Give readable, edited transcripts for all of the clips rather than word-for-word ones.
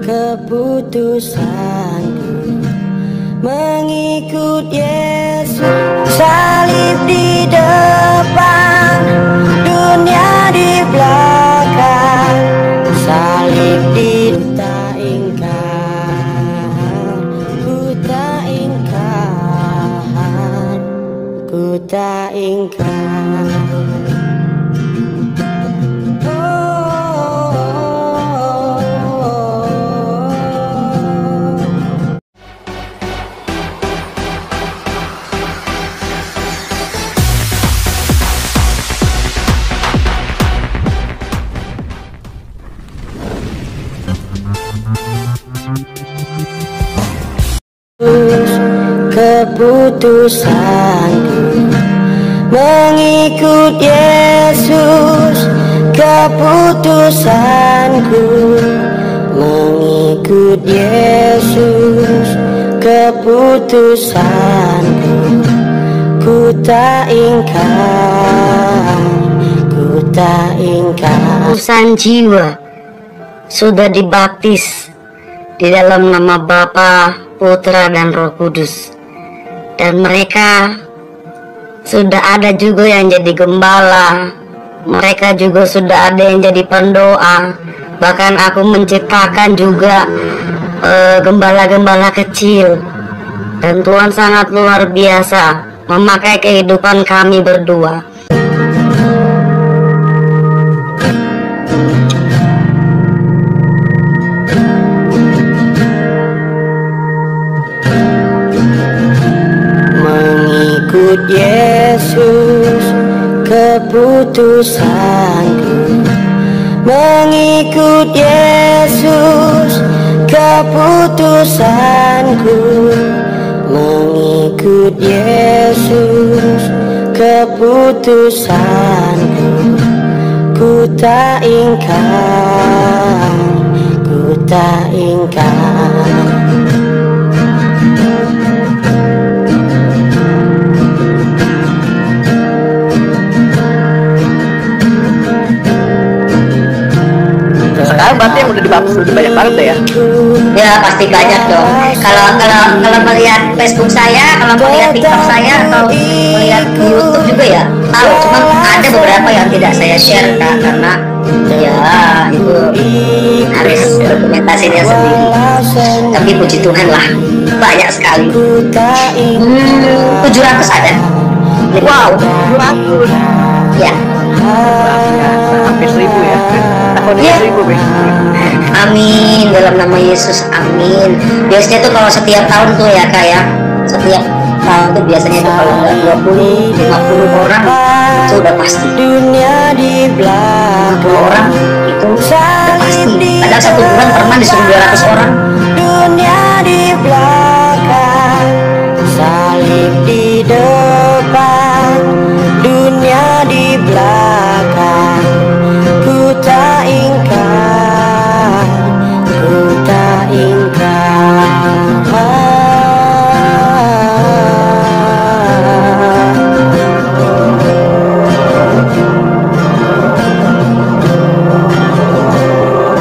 keputusanku mengikut Yesus. Salib di depan, dunia di belakang, salib di tak ingkar, ku tak ingkar, ku tak ingkar. Keputusanku mengikut Yesus, keputusanku mengikut Yesus, keputusanku ku tak ingkar, ku tak ingkar. Ratusan jiwa sudah dibaptis di dalam nama Bapa, Putra, dan Roh Kudus. Dan mereka sudah ada juga yang jadi gembala. Mereka juga sudah ada yang jadi pendoa. Bahkan aku menciptakan juga gembala-gembala kecil. Dan Tuhan sangat luar biasa memakai kehidupan kami berdua. Mengikut Yesus, keputusanku mengikut Yesus, keputusanku mengikut Yesus, keputusanku ku tak ingkar, ku tak ingkar. Sekarang berarti yang udah dibaptis lebih banyak banget deh ya? Ya pasti banyak dong. Kalau melihat Facebook saya, kalau melihat TikTok saya, atau melihat YouTube juga ya tahu. Cuma ada beberapa yang tidak saya share Kak, karena ya itu harus dokumentasinya sendiri. Tapi puji Tuhan lah, banyak sekali. 700 ada. Wow, 700. Ya. Hampir 1000 ya. Ya. 1000 Amin, dalam nama Yesus, amin. Biasanya tuh kalau setiap tahun tuh ya Kak ya, setiap tahun tuh biasanya tuh kalau nggak 20-50 orang itu udah pasti. Dunia di 50 orang itu udah pasti. Kadang satu bulan pernah disuruh 200 orang. Dunia di belakang, salib di depan, dunia di belakang, ku tak ingkar, ku tak ingkar.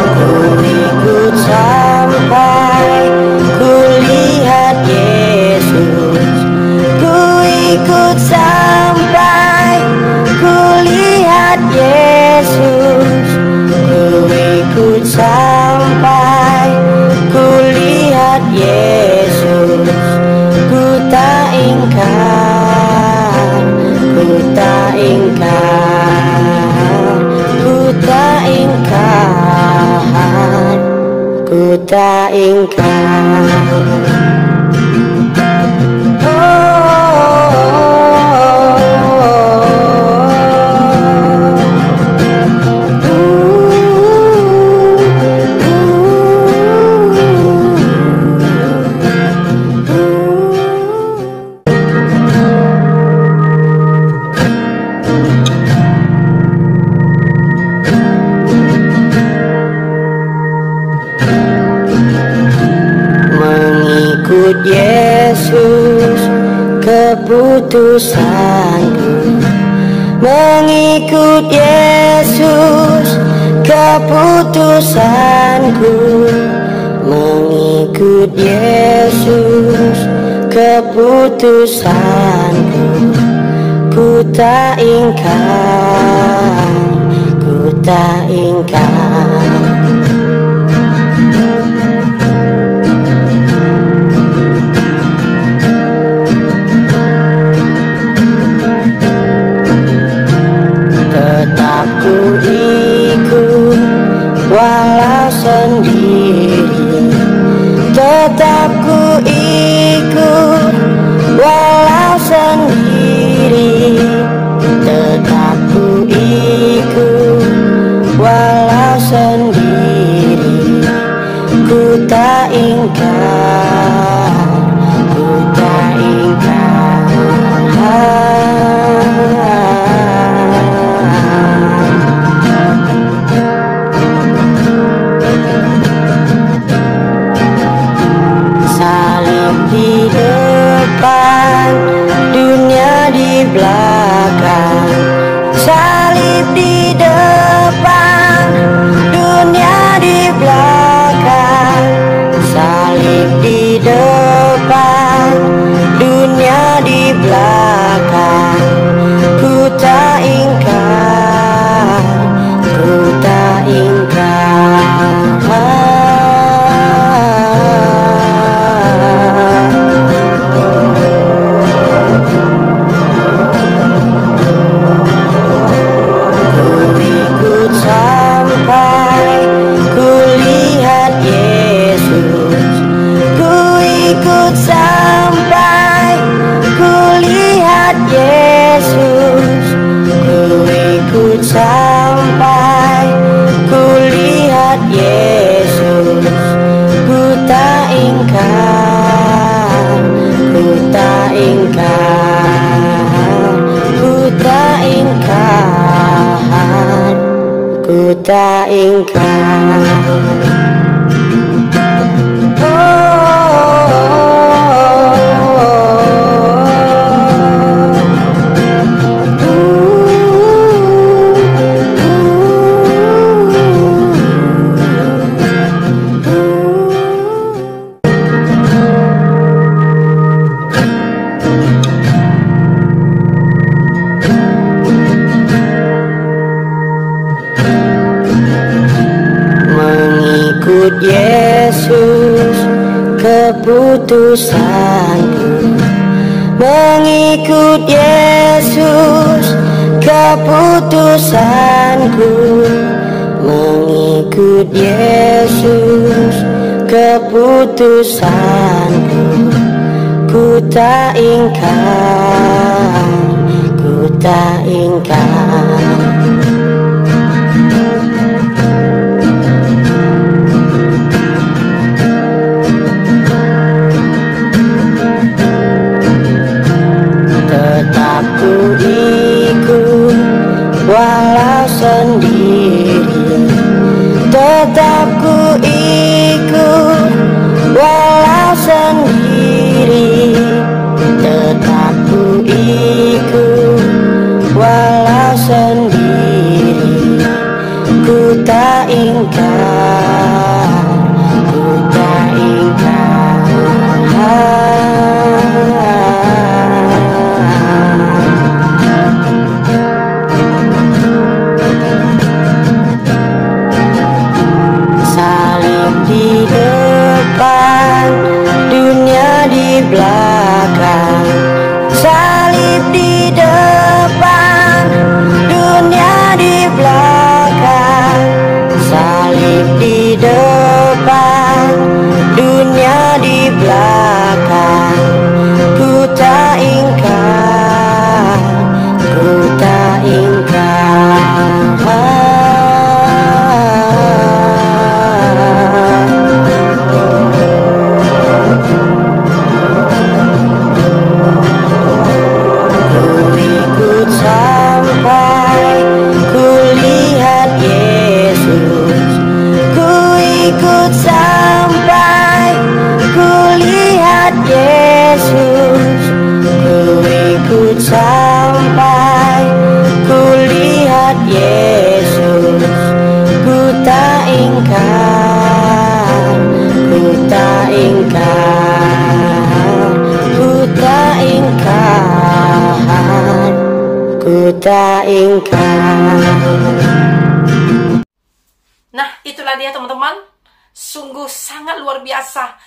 Ku ikut sampai ku lihat Yesus, ku ikut sampai ku lihat Yesus, ku ikut sampai ku lihat Yesus, ku tak ingkar, ku tak ingkar, ku tak ingkar, ku tak ingkar. Mengikut Yesus, keputusanku mengikut Yesus, keputusanku Mengikut Yesus keputusanku, ku tak ingkar, ku tak ingkar. Tetap ku ikut walau sendiri, tetap ku ikut walau sendiri, tetap ku ikut walau sendiri, ku tak ingkar, ku tak ingkar. Salib di depan, dunia di belakang. Salib di depan, dunia di belakang. Salib di depan, dunia di belakang. Ku tak ingkar, ku tak ingkar. Sampai ku lihat Yesus, ku ikut sampai ku lihat Yesus, ku ikut sampai ku lihat Yesus, ku tak ingkar, ku tak ingkar, ku tak ingkar, ku tak ingkar. Mengikut Yesus keputusanku, mengikut Yesus keputusanku, mengikut Yesus keputusanku, ku tak ingkar, ku tak ingkar. Tetap ku ikut walau sendiri, tetap ku ikut walau sendiri, tetap ku ikut walau sendiri, ku tak ingkar, ku tak ingkar. Salib di depan, dunia di belakang. Salib di depan, dunia di belakang. Salib di depan, dunia di belakang. Ku tak ingkar, ku tak ingkar. Sampai ku lihat Yesus, ku ikut sampai ku lihat Yesus, ku ikut sampai ku lihat Yesus, ku tak ingkar, ku tak ingkar. pada engkau. Nah, itulah dia teman-teman. Sungguh sangat luar biasa.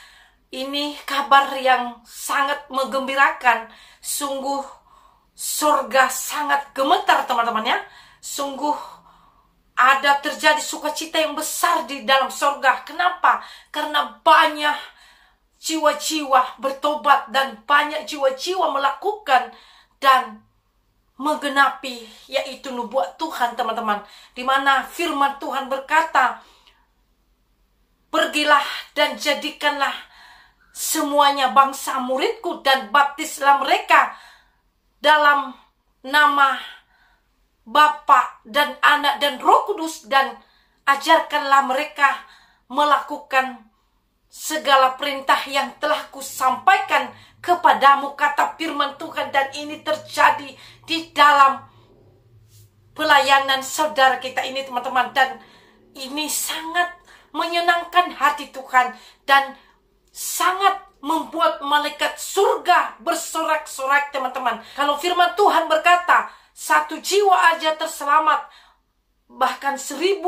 Ini kabar yang sangat menggembirakan. Sungguh surga sangat gemetar teman-teman ya. Sungguh ada terjadi sukacita yang besar di dalam surga. Kenapa? Karena banyak jiwa-jiwa bertobat dan banyak jiwa-jiwa melakukan dan menggenapi, yaitu nubuat Tuhan teman-teman. Di mana firman Tuhan berkata, pergilah dan jadikanlah semuanya bangsa muridku dan baptislah mereka dalam nama Bapa dan Anak dan Roh Kudus, dan ajarkanlah mereka melakukan segala perintah yang telah kusampaikan kepadamu, kata firman Tuhan. Dan ini terjadi di dalam pelayanan saudara kita ini teman-teman. Dan ini sangat menyenangkan hati Tuhan dan sangat membuat malaikat surga bersorak-sorak teman-teman. Kalau firman Tuhan berkata, 1 jiwa aja terselamat, bahkan 1000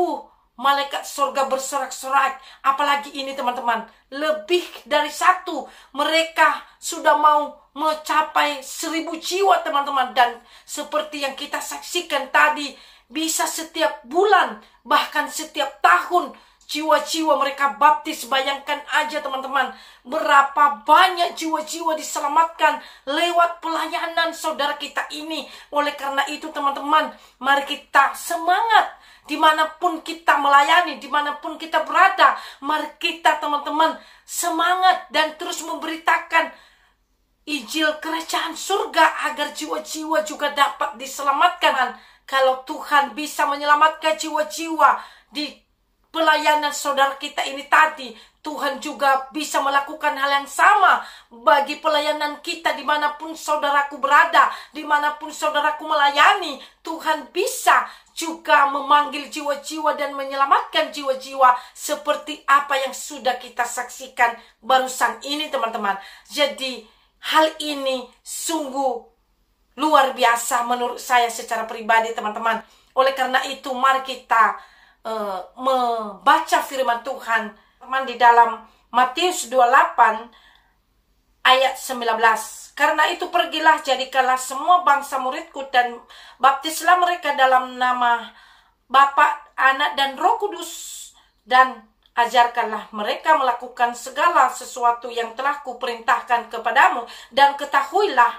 malaikat surga bersorak-sorak. Apalagi ini teman-teman, lebih dari 1. Mereka sudah mau mencapai 1000 jiwa teman-teman. Dan seperti yang kita saksikan tadi, bisa setiap bulan, bahkan setiap tahun jiwa-jiwa mereka baptis. Bayangkan aja teman-teman, berapa banyak jiwa-jiwa diselamatkan lewat pelayanan saudara kita ini. Oleh karena itu teman-teman, mari kita semangat. Dimanapun kita melayani, dimanapun kita berada, mari kita teman-teman semangat dan terus memberitakan Injil kerajaan surga agar jiwa-jiwa juga dapat diselamatkan. Kalau Tuhan bisa menyelamatkan jiwa-jiwa di pelayanan saudara kita ini tadi, Tuhan juga bisa melakukan hal yang sama bagi pelayanan kita dimanapun saudaraku berada, dimanapun saudaraku melayani. Tuhan bisa juga memanggil jiwa-jiwa dan menyelamatkan jiwa-jiwa seperti apa yang sudah kita saksikan barusan ini teman-teman. Jadi hal ini sungguh luar biasa menurut saya secara pribadi teman-teman. Oleh karena itu mari kita membaca firman Tuhan teman di dalam Matius 28 ayat 19. Karena itu pergilah, jadikanlah semua bangsa muridku dan baptislah mereka dalam nama Bapa, Anak dan Roh Kudus, dan ajarkanlah mereka melakukan segala sesuatu yang telah kuperintahkan kepadamu, dan ketahuilah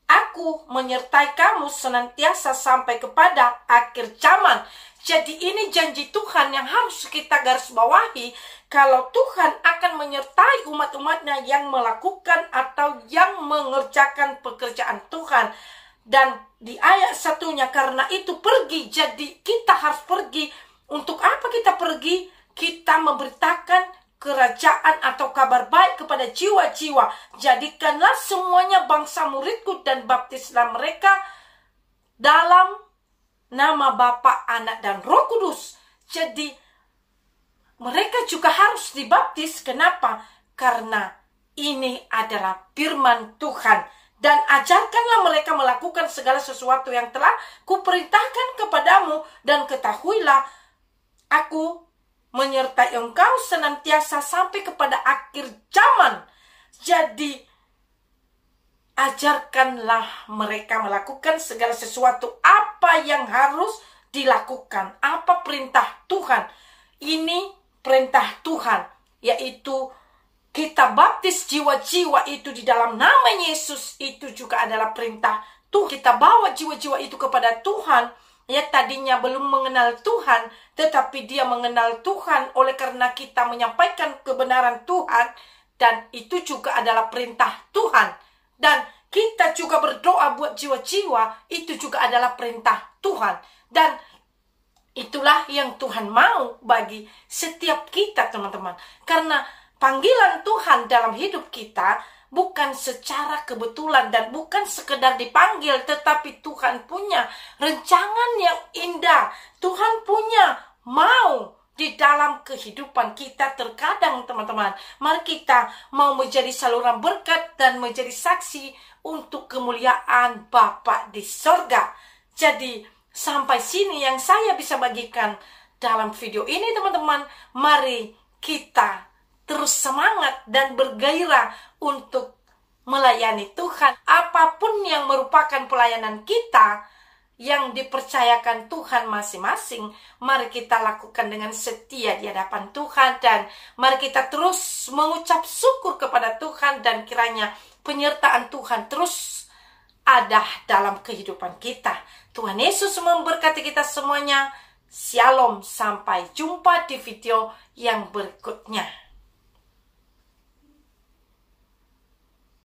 aku menyertai kamu senantiasa sampai kepada akhir zaman. Jadi ini janji Tuhan yang harus kita garis bawahi. Kalau Tuhan akan menyertai umat-umatnya yang melakukan atau yang mengerjakan pekerjaan Tuhan. Dan di ayat satunya, karena itu pergi. Jadi kita harus pergi. Untuk apa kita pergi? Kita memberitakan kerajaan atau kabar baik kepada jiwa-jiwa. Jadikanlah semuanya bangsa muridku dan baptislah mereka dalam nama Bapa, Anak dan Roh Kudus. Jadi mereka juga harus dibaptis. Kenapa? Karena ini adalah firman Tuhan. Dan ajarkanlah mereka melakukan segala sesuatu yang telah kuperintahkan kepadamu, dan ketahuilah aku menyertai engkau senantiasa sampai kepada akhir zaman. Jadi ajarkanlah mereka melakukan segala sesuatu apa yang harus dilakukan. Apa perintah Tuhan? Ini perintah Tuhan, yaitu kita baptis jiwa-jiwa itu di dalam nama Yesus. Itu juga adalah perintah Tuhan. Kita bawa jiwa-jiwa itu kepada Tuhan. Ya, tadinya belum mengenal Tuhan, tetapi dia mengenal Tuhan oleh karena kita menyampaikan kebenaran Tuhan. Dan itu juga adalah perintah Tuhan. Dan kita juga berdoa buat jiwa-jiwa, itu juga adalah perintah Tuhan. Dan itulah yang Tuhan mau bagi setiap kita teman-teman. Karena panggilan Tuhan dalam hidup kita bukan secara kebetulan dan bukan sekedar dipanggil, tetapi Tuhan punya rencangan yang indah. Tuhan punya mau di dalam kehidupan kita. Terkadang teman-teman, mari kita mau menjadi saluran berkat dan menjadi saksi untuk kemuliaan Bapa di sorga. Jadi sampai sini yang saya bisa bagikan dalam video ini teman-teman. Mari kita terus semangat dan bergairah untuk melayani Tuhan. Apapun yang merupakan pelayanan kita yang dipercayakan Tuhan masing-masing, mari kita lakukan dengan setia di hadapan Tuhan. Dan mari kita terus mengucap syukur kepada Tuhan, dan kiranya penyertaan Tuhan terus ada dalam kehidupan kita. Tuhan Yesus memberkati kita semuanya. Shalom, sampai jumpa di video yang berikutnya.